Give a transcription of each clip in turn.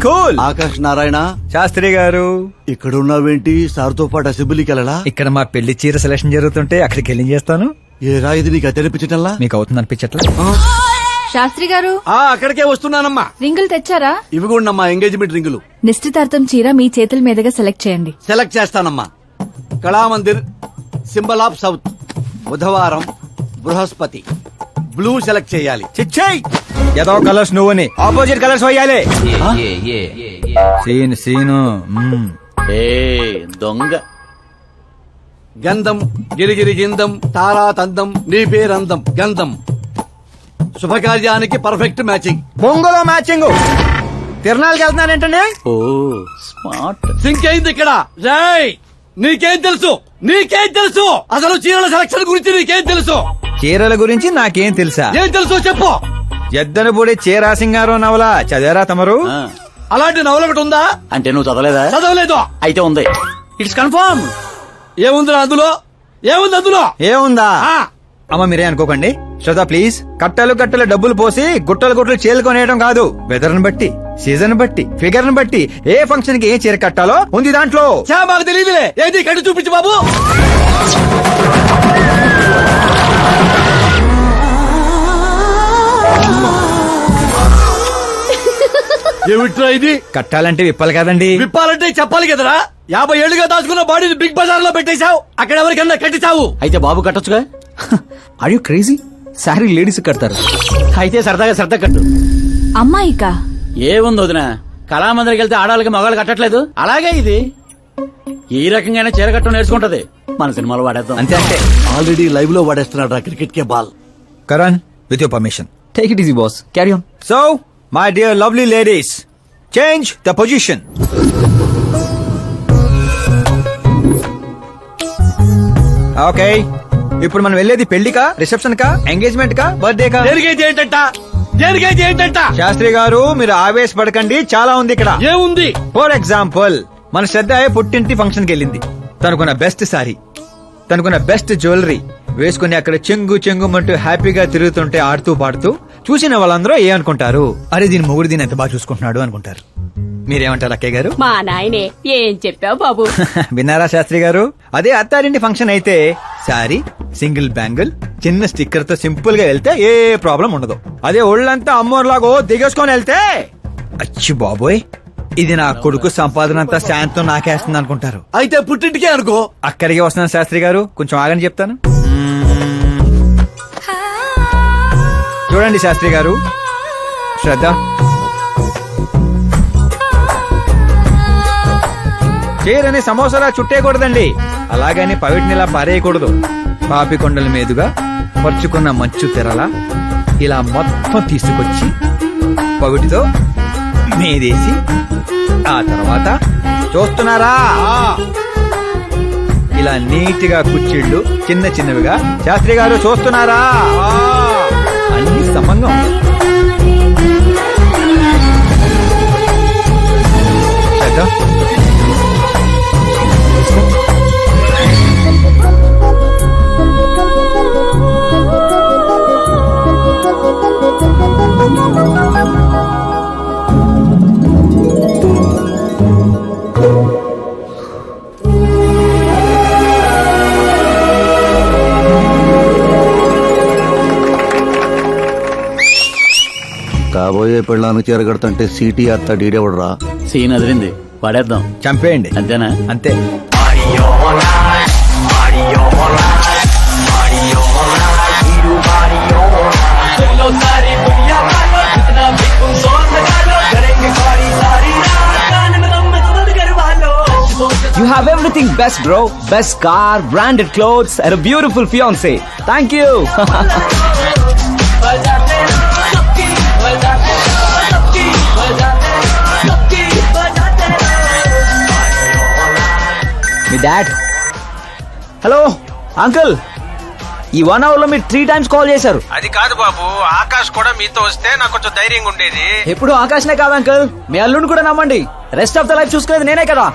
Cool. Akash Narayana Sastry గారు ఇక్కడ ఉన్నావేంటి? సార్తో పాటు అసెంబ్లీకి వెళ్ళడా? ఇక్కడ మా పెళ్లి చీర సెలక్షన్ జరుగుతుంటే అక్కడికి వెళ్ళి చేస్తాను. ఏ రాయిది నీకు తెనిపించటల్లా? మీకు అవుతుంది అనిపించట్లా? శాస్త్రి గారు అక్కడికే వస్తున్నానమ్మా. రింగులు తెచ్చారా? ఇవి కూడా నమ్మా ఎంగేజ్మెంట్ రింగులు. నిశ్చితార్థం చీర మీ చేతుల మీదుగా సెలెక్ట్ చేయండి. సెలెక్ట్ చేస్తానమ్మా. కళామందిర్, సింబల్ ఆఫ్ సౌత్, బుధవారం, బృహస్పతి. బ్లూ సెలెక్ట్ చేయాలి. చిచ్చాయి ఏదో కలర్స్ నువ్వని ఆపోజిట్ కలర్స్ వేయాలి. సీను దొంగ. గంధం గిరిగిరి గిందం తారా తందం నీ పేరందం గంధం. శుభకార్యానికి పర్ఫెక్ట్ మ్యాచింగ్. బొంగులో మ్యాచింగ్. తిరణాలకి వెళ్తున్నారేంటండి? ఓ స్మార్ట్. సింక్ అయింది ఇక్కడ. రాయ్ నీకేం తెలుసు? నీకేం తెలుసు? అసలు చీరల సెలక్షన్ గురించి నీకేం తెలుసు? చీరల గురించి నాకేం తెలుసా? ఏం తెలుసు చెప్పు. ఎద్దను పొడి చీరా సింగారం నవల చదివారా తమరు? అలాంటి నవల ఒకటి ఉందా? అంటే నువ్వు చదవలేదా? చదవలేదు. అయితే ఉంది. It's confirm. ఏముందిరా అందులో? ఏముంది అందులో? ఏముందా? అమ్మ మీరే అనుకోకండి. శ్రద్ధ ప్లీజ్. కట్టలు కట్టలు డబ్బులు పోసి గుట్టలు గుట్టలు చీరలు కొనేయడం కాదు. వెదర్ ని బట్టి, సీజన్ బట్టి, ఫిగర్ ని బట్టి ఏ ఫంక్షన్ కి ఏ చీర కట్టాలో ఉంది దాంట్లో. మాకు తెలియదులే. ఏది కట్టి చూపించు బాబు. ఏమిట్రా ఇది? కట్టాలంటే విప్పాలి కదండి. విప్పాలంటే చెప్పాలి కదరా. 50 ఏళ్లుగా దాచుకున్న బాడీని బిగ్ బజార్ లో పెట్టేశావు. అక్కడ ఎవరికన్నా కట్టించావు. అయితే బాబు కట్టొచ్చుగా. Are you crazy? Sorry ladies కడతారు. అయితే సరదాగా శ్రద్ధ కట్టు. అమ్మాయికా? ఏముంది వదిన, కళామందరికి వెళ్తే ఆడవాళ్ళకి మగవాళ్ళు కట్టట్లేదు, అలాగే ఇది ఈ రకంగానే చీర కట్టడం నేర్చుకుంటది. మన సినిమాలో వాడేద్దాం. అంతే అంటే ఆల్రెడీ లైవ్ లో వాడేస్తున్నాడు క్రికెట్ కే ball. Karan with your permission. Take it easy boss, carry on. So my dear lovely ladies, change the position. Okay, ఇప్పుడు మనం వెళ్ళేది పెళ్లికా, రిసెప్షన్ కా, ఎంగేజ్మెంట్ కా, బర్త్డే కా? దేనికైతే ఏంటంట? శాస్త్రి గారు మీరు ఆవేశపడకండి, చాలా ఉంది ఇక్కడ. ఏముంది? ఫర్ ఎగ్జాంపుల్ మన శ్రద్ధ పుట్టింటి ఫంక్షన్ కి వెళ్ళింది. తనకున్న బెస్ట్ సారీ, తనకున్న బెస్ట్ జ్యువెలరీ వేసుకుని అక్కడ చెంగు చెంగుమంటూ హ్యాపీగా తిరుగుతుంటే ఆడుతూ పాడుతూ చూసిన వాళ్ళందరూ ఏ అనుకుంటారు? అరే దీని మొగుడు దీని ఎంత బాగా చూసుకుంటున్నాడు అనుకుంటారు. మీరేమంటారు అక్కయ్య గారు? మా నాయనే ఏం చెప్పావు బాబు. విన్నారా శాస్త్రి గారు? అదే అత్తారింటి ఫంక్షన్ అయితే సారీ, సింగిల్ బ్యాంగిల్, చిన్న స్టిక్కర్ తో సింపుల్ గా వెళ్తే ఏ ప్రాబ్లం ఉండదు. అదే ఒళ్ళంతా అమ్మోర్లాగో దిగేసుకొని వెళ్తే అచ్చి బాబోయ్ ఇది నా కొడుకు సంపాదన అంతా శాంతం నాకేస్తుంది అనుకుంటారు. అయితే పుట్టింటికే అనుకో. అక్కడికి వస్తున్నాను శాస్త్రి గారు, కొంచెం ఆగని చెప్తాను. చూడండి శాస్త్రి గారు, శ్రద్ధ చీరని సమోసాలా చుట్టేయకూడదండి, అలాగని పవిటినిలా పారేయకూడదు. పాపి కొండల మీదుగా పరుచుకున్న మంచు తెరలా ఇలా మొత్తం తీసుకొచ్చి పవిటితో మీదేసి ఆ తర్వాత చూస్తున్నారా ఇలా నీట్ గా కుర్చీళ్ళు చిన్న చిన్నవిగా. శాస్త్రి గారు చూస్తున్నారా? అన్ని సమంగా ఉంది. కాబోయే పెళ్ళానికి చీర కడతంటే సీటీ అత్త డీడేవడరా. సీన్ అదిరింది, వాడేద్దాం. చంపేయండి. అంతేనా? అంతే. You have everything best, bro. Best car, branded clothes, and a beautiful fiance. Thank you. Me dad. Hello uncle, ఈ 1 hour లో మీరు 3 times కాల్ చేశారు. అది కాదు బాబు, ఆకాష్ కూడా మీతో వస్తే నాకు కొంచెం ధైర్యంగా ఉండేది. ఎప్పుడు ఆకాశనే కాదు అంకుల్, మీ అల్లుడిని కూడా నమ్మండి. రెస్ట్ ఆఫ్ ద లైఫ్ చూసుకునేది నేనే కదా.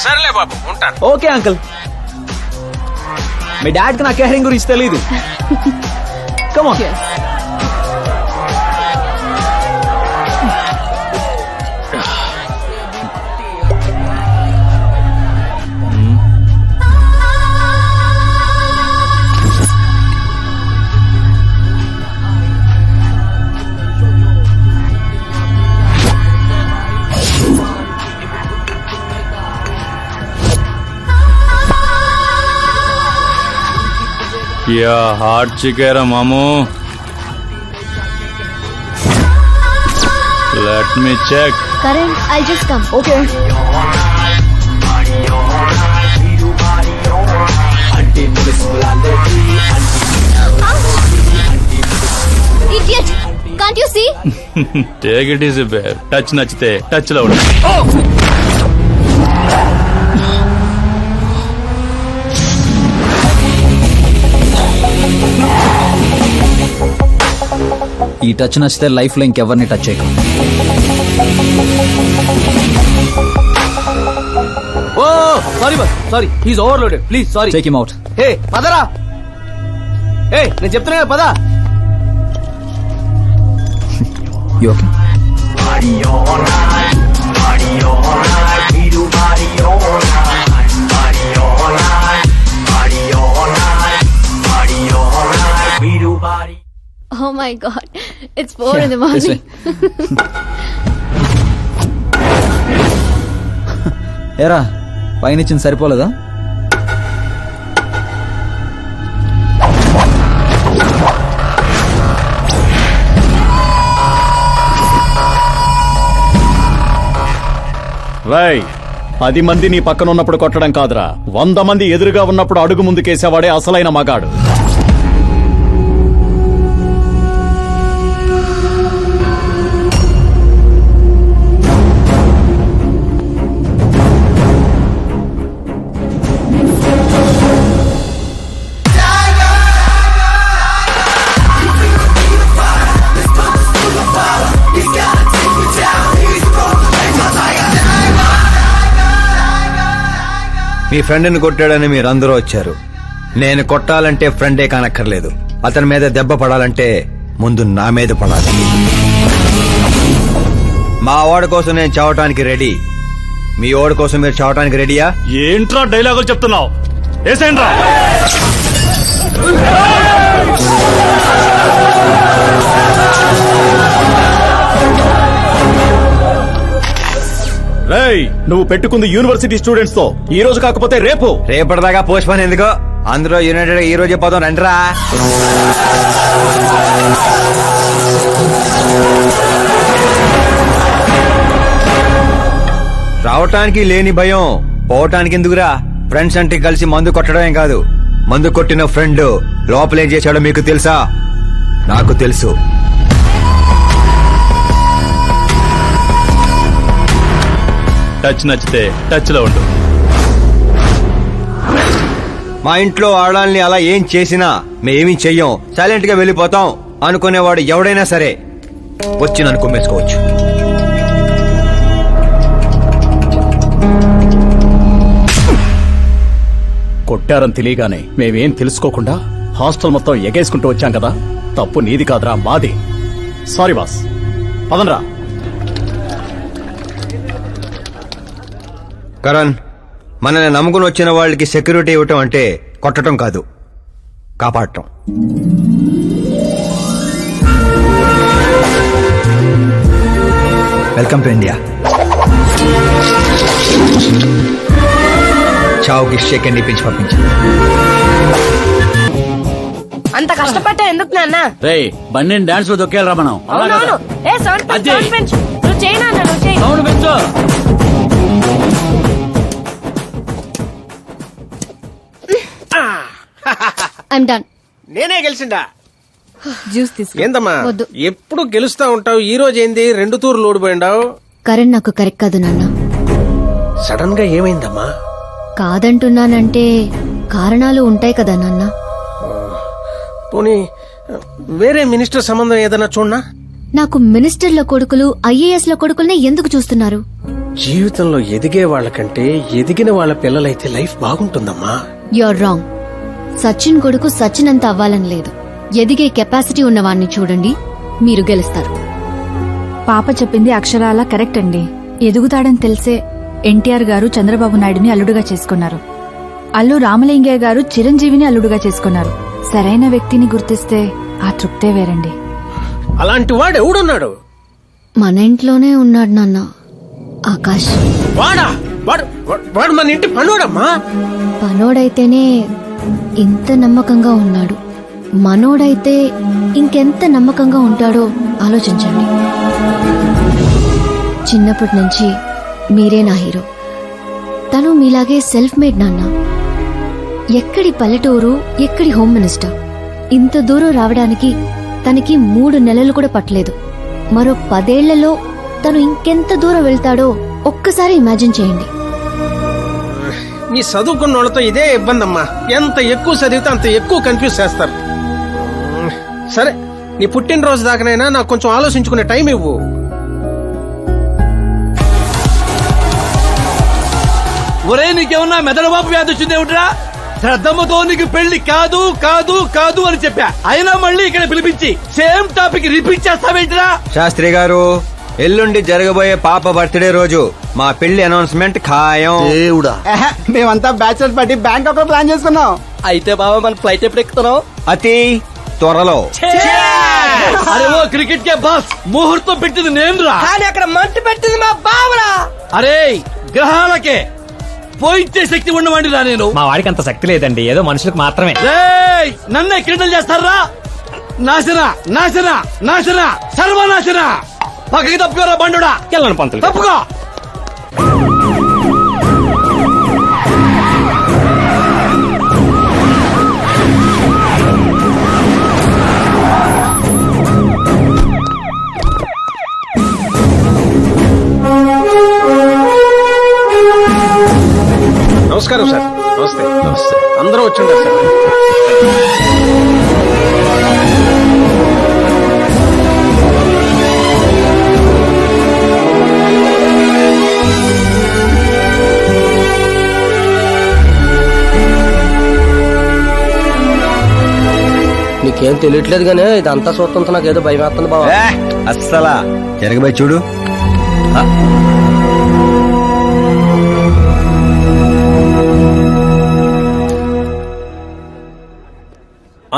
సర్లే బాబు, ఉంటాను. Okay uncle. మీ డాడ్ కి నా కేరింగ్ గురించి తెలీదు. Come on. యా హార్ట్ చికేరా మామూ let me check Karan I just come. Okay. Idiot! Can't you see? Take it easy babe. Touch నచ్చితే టచ్ లో ఉండు. ఈ టచ్ నచ్చితే లైఫ్ లో ఇంకెవరిని టచ్ చేయకు. Oh sorry boss, sorry he's overloaded, please sorry. Take him out. ఏ పదరా, ఏ నేను చెప్తున్నా కదా, పద. You okay? Oh my god. It's 4 in the This morning. ఏరా పైనిచ్చింది సరిపోలేదా? రై 10 మంది నీ పక్కన ఉన్నప్పుడు కొట్టడం కాదురా, 100 మంది ఎదురుగా ఉన్నప్పుడు అడుగు ముందుకేసేవాడే అసలైన మగాడు. మీ ఫ్రెండ్ని కొట్టాడని మీరందరూ వచ్చారు. నేను కొట్టాలంటే ఫ్రెండే కానక్కర్లేదు, అతని మీద దెబ్బ పడాలంటే ముందు నా మీద పడాలి. మా వాడి కోసం నేను చావటానికి రెడీ, మీ వాడి కోసం మీరు చావటానికి రెడీయా? ఏంట్రా డైలాగులు చెప్తున్నావు? ఏసేంట్రా. రేయ్ నువ్వు పెట్టుకుంది యూనివర్సిటీ స్టూడెంట్స్ తో, ఈ రోజు కాకపోతే రేపు. రేపటిదాకా పోస్ట్ పోన్ ఎందుకో, అందరూ యునైటెడ్ ఈ రోజే పోదాం రండిరా. రావటానికి లేని భయం పోవటానికి ఎందుకురా? ఫ్రెండ్స్ అంటే కలిసి మందు కొట్టడమే కాదు, మందు కొట్టిన ఫ్రెండ్ లోపలేం చేశాడో మీకు తెలుసా? నాకు తెలుసు. టచ్ నచ్చితే టచ్ లో ఉండు. మా ఇంట్లో ఆడాలని అలా ఏం చేసినా మేమేమీ చెయ్యం, సైలెంట్ గా వెళ్ళిపోతాం అనుకునేవాడు ఎవడైనా సరే వచ్చి నన్ను కుమ్మేసుకోవచ్చు. కొట్టారని తెలియగానే మేమేం తెలుసుకోకుండా హాస్టల్ మొత్తం ఎగేసుకుంటూ వచ్చాం కదా, తప్పు నీది కాదురా, మాది. Sorry boss, పదనరా. కరణ్, మనల్ని నమ్ముకుని వచ్చిన వాళ్ళకి సెక్యూరిటీ ఇవ్వటం అంటే కొట్టడం కాదు, కాపాడటం. Welcome to India. చావుకి షేక్ అండ్ ఇప్పించి పంపించాను. అంత కష్టపడ్డా ఎందుకు నాన్న? రేయ్ బండిని డాన్స్ లో దొక్కేయాలరా మనం. అవునవును. ఏ సౌండ్ పెంచు, సౌండ్ పెంచు. నువ్వు చేయి నాన్న, నువ్వు చేయి. సౌండ్ పెంచు. I'm done. నేనే గెలిచిండా? జ్యూస్ తీసుకో. ఏందమ్మా వద్దు. ఎప్పుడు గెలుస్తా ఉంటావు, ఈ రోజు ఏంది 2 తూర్లు ఓడిపోయిండావు? కరణ్ నాకు కరెక్ట్ కాదు నాన్న. సడన్ గా ఏమైందమ్మా? కాదంటున్నానంటే కారణాలు ఉంటాయి కదా నాన్న. పోనీ వేరే మినిస్టర్ సంబంధం ఏదైనా చూడనా? నాకు మినిస్టర్ల కొడుకులు ఐఏఎస్ల కొడుకుల్నే ఎందుకు చూస్తున్నారు? జీవితంలో ఎదిగే వాళ్ళకంటే ఎదిగిన వాళ్ళ పిల్లలైతే లైఫ్ బాగుంటుందమ్మా. You're wrong. సచిన్ కొడుకు సచిన్ అంత అవ్వాలని లేదు. ఎదిగే కెపాసిటీ ఉన్నవాణ్ణి చూడండి, మీరు గెలుస్తారు. పాప చెప్పింది అక్షరాల కరెక్ట్ అండి. ఎదుగుతాడని తెలిసే ఎన్టీఆర్ గారు చంద్రబాబు నాయుడుని అల్లుడుగా చేసుకున్నారు. అల్లు రామలింగయ్య గారు చిరంజీవిని అల్లుడుగా చేసుకున్నారు. సరైన వ్యక్తిని గుర్తిస్తే ఆ తృప్తే వేరండి. అలాంటి వాడు ఎవడున్నాడు? మన ఇంట్లోనే ఉన్నాడు నాన్న, ఆకాష్. వాడా? వాడు మన ఇంటి పనోడమ్మా. పనోడైతేనే ఇంత నమ్మకంగా ఉన్నాడు, మనోడైతే ఇంకెంత నమ్మకంగా ఉంటాడో ఆలోచించండి. చిన్నప్పటి నుంచి మీరే నా హీరో. తను మీలాగే సెల్ఫ్ మేడ్ నాన్న. ఎక్కడి పల్లెటూరు, ఎక్కడి హోమ్ మినిస్టర్. ఇంత దూరం రావడానికి తనకి 3 నెలలు కూడా పట్టలేదు. మరో 10 ఏళ్లలో తను ఇంకెంత దూరం వెళ్తాడో ఒక్కసారి ఇమాజిన్ చేయండి. మీ చదువుకున్న వాళ్ళతో ఇదే ఇబ్బంది అమ్మా. ఎంత ఎక్కువ చదివితే అంత ఎక్కువ కన్ఫ్యూజ్ చేస్తారు. సరే, నీ పుట్టినరోజు దాకానైనా నాకు కొంచెం ఆలోచించుకునే టైం ఇవ్వు. ఒరే, నీకేమన్నా మెదడుబాబు వ్యాధి వచ్చిందేమిట్రా? శ్రద్ధమ్మతో నీకు పెళ్లి కాదు కాదు కాదు అని చెప్పా, అయినా మళ్ళీ ఇక్కడ పిలిపించి సేమ్ టాపిక్ రిపీట్ చేస్తావేంటిరా? శాస్త్రి గారు, ఎల్లుండి జరగబోయే పాప బర్త్డే రోజు మా పెళ్లి అనౌన్స్మెంట్ ఖాయం. దేవుడా, మేమంతా బ్యాచులర్ పార్టీ బ్యాంకాక్ లో ప్లాన్ చేసుకున్నాం. అయితే బాబా మన ఫ్లైట్ ఎప్పుడు ఎక్కుతున్నావు? అతి త్వరలో. అరే ఓ క్రికెట్ కే బాస్, ముహూర్తం పెట్టింది నేనురా. కానీ అక్కడ మంట పెట్టింది మా బావరా. అరే గ్రహాలకే పోయించే శక్తి ఉన్నవాడిరా నేను. మా వాడికి అంత శక్తి లేదండి, ఏదో మనుషులకు మాత్రమే. రేయ్, నన్నే క్రీడలు చేస్తారా? నాశన నాశన నాశన సర్వనాశన. పక్కకి తప్పుకోరా బండుడా. వెళ్ళను పంతులు. తప్పుకో. నమస్కారం సార్. నమస్తే. నమస్తే. అందరూ వచ్చిండారు సార్. నీకేం తెలియట్లేదు గానీ ఇదంతా చూస్తుంటే నాకు ఏదో భయం వేస్తుంది బాబా. అస్సలా జరగబోయి చూడు.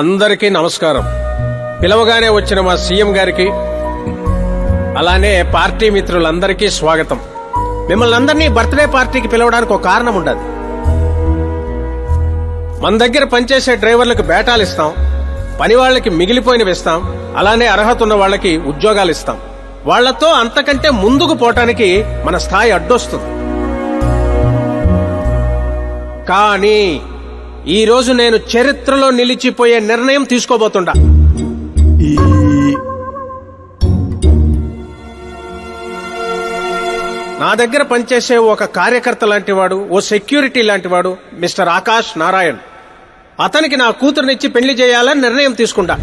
అందరికీ నమస్కారం. పిలవగానే వచ్చిన మా సీఎం గారికి, అలానే పార్టీ మిత్రులందరికీ స్వాగతం. మిమ్మల్ని అందరినీ బర్త్డే పార్టీకి పిలవడానికి ఒక కారణం ఉండదు. మన దగ్గర పనిచేసే డ్రైవర్లకు బేటాలు ఇస్తాం, పని వాళ్ళకి మిగిలిపోయినవి ఇస్తాం, అలానే అర్హత ఉన్న వాళ్ళకి ఉద్యోగాలు ఇస్తాం. వాళ్లతో అంతకంటే ముందుకు పోవటానికి మన స్థాయి అడ్డొస్తుంది. కానీ ఈ రోజు నేను చరిత్రలో నిలిచిపోయే నిర్ణయం తీసుకోబోతుండా. నా దగ్గర పనిచేసే ఒక కార్యకర్త లాంటివాడు, ఓ సెక్యూరిటీ లాంటివాడు మిస్టర్ ఆకాష్ నారాయణ్. అతనికి నా కూతురునిచ్చి పెళ్లి చేయాలని నిర్ణయం తీసుకుంటా.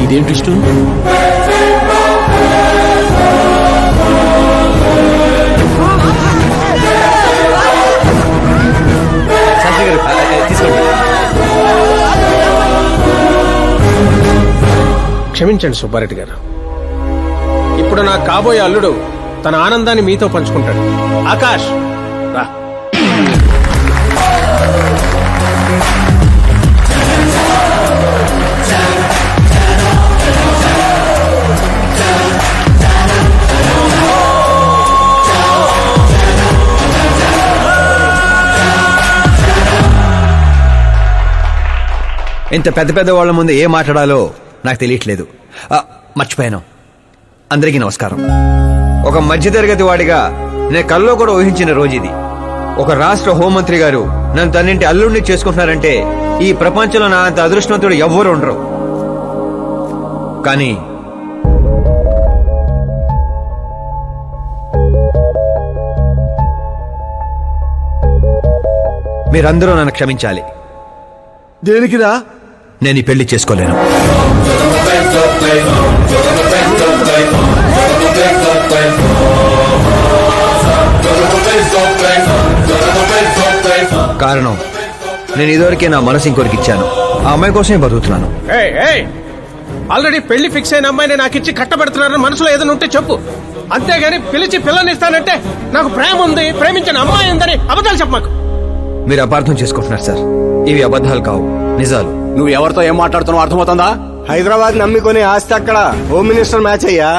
ఇదేంటి ఇష్టం? క్షమించండి సుబ్బారెడ్డి గారు. ఇప్పుడు నా కాబోయే అల్లుడు తన ఆనందాన్ని మీతో పంచుకుంటాడు. ఆకాష్ రా. ఇంత పెద్ద పెద్ద వాళ్ళ ముందు ఏం మాట్లాడాలో నాకు తెలియట్లేదు. మర్చిపోయాను. అందరికీ నమస్కారం. ఒక మధ్యతరగతి వాడిగా నేను కల్లో కూడా ఊహించిన రోజు ఇది. ఒక రాష్ట్ర హోంమంత్రి గారు నన్ను తన్నింటి అల్లుడిని చేసుకుంటున్నారంటే ఈ ప్రపంచంలో నా అంత అదృష్టవంతుడు ఎవ్వరూ ఉండరు. కానీ మీరందరూ నన్ను క్షమించాలి. దేనికిరా? నేను ఈ పెళ్లి చేసుకోలేను. కారణం, నేను ఇదివరకే నా మనసు ఇంకొకరికి ఇచ్చాను. ఆ అమ్మాయి కోసమే బతుకుతున్నాను. ఆల్రెడీ పెళ్లి ఫిక్స్ అయిన అమ్మాయిని నాకు ఇచ్చి కట్టబెడుతున్నారని మనసులో ఏదైనా ఉంటే చెప్పు. అంతేగాని పిలిచి పిల్లనిస్తానంటే నాకు ప్రేమ ఉంది, ప్రేమించిన అమ్మాయి ఉందని అబద్ధాలు చెప్పమాకు. మీరు అపార్థం చేసుకుంటున్నారు సార్. ఇవి అబద్ధాలు కావు, నిజాలు. నువ్వు ఎవరితో ఏం మాట్లాడుతున్నావు అర్థమవుతుందా? హైదరాబాద్ నమ్మికొని ఆస్తి అక్కడ హోమ్ మినిస్టర్ మ్యాచ్ అయ్యా.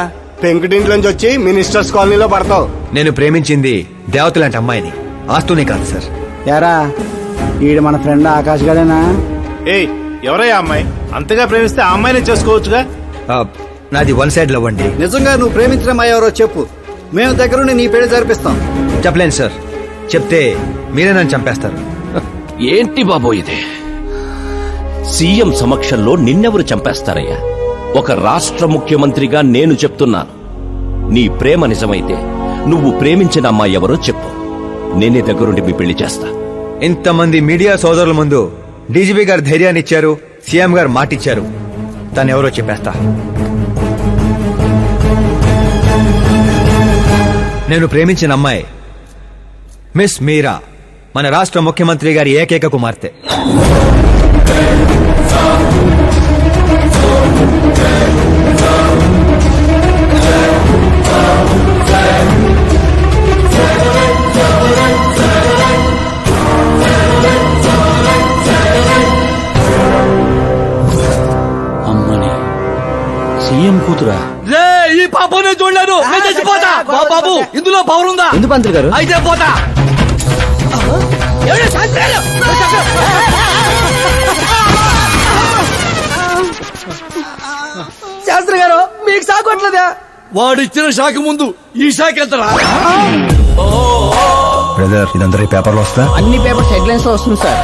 పెంకుటింట్లోంచి వచ్చి మినిస్టర్స్ కాలనీలో పడతావు. నేను ప్రేమించింది దేవత లాంటి అమ్మాయిని, ఆస్తునే కాదు సార్. యారా ఈడు మన ఫ్రెండ్ ఆకాష్ గడేనా? ఏయ్ ఎవరయ్యా అమ్మాయి? అంతగా ప్రేమిస్తే ఆ అమ్మాయినే చేసుకోవచ్చుగా. నాది వన్ సైడ్ లవ్ అండి. నిజంగా నువ్వు ప్రేమించిన అమ్మాయి ఎవరో చెప్పు, మేము దగ్గరుండి నీ పెళ్లి జరిపిస్తాం. చెప్పలేను సార్, చెప్తే మీరే నన్ను చంపేస్తారు. ఏంటి బాబో ఇది? సీఎం సమక్షంలో నిన్నెవరు చంపేస్తారయ్యా? ఒక రాష్ట్ర ముఖ్యమంత్రిగా నేను చెప్తున్నాను, నీ ప్రేమ నిజమైతే నువ్వు ప్రేమించిన అమ్మాయి ఎవరో చెప్పు, నేనే దగ్గరుండి మీ పెళ్లి చేస్తా. ఇంతమంది మీడియా సోదరుల ముందు డీజీపీ గారు ధైర్యాన్ని ఇచ్చారు, సీఎం గారు మాటిచ్చారు. తను ఎవరో చెప్పేస్తా. నేను ప్రేమించిన అమ్మాయి మిస్ మీరా, మన రాష్ట్ర ముఖ్యమంత్రి గారి ఏకైక కుమార్తె. అమ్మని సీఎం కూతురా? రే ఈ పాప నేను చూడలేను, నేను చచ్చిపోతా. బాబు ఇందులో పవర్ ఉందా? ఎందుకు పంతులు గారు? అయితే పోతా. శాస్త్రి గారు మీకు సాగొట్లేదా? వాడిచ్చిన షాక్ ముందు ఈ షాక్ ఎంతరా? బ్రదర్, ఇదందరూ పేపర్లో వస్తా. అన్ని పేపర్స్ హెడ్లైన్స్ లో వస్తుంది సార్.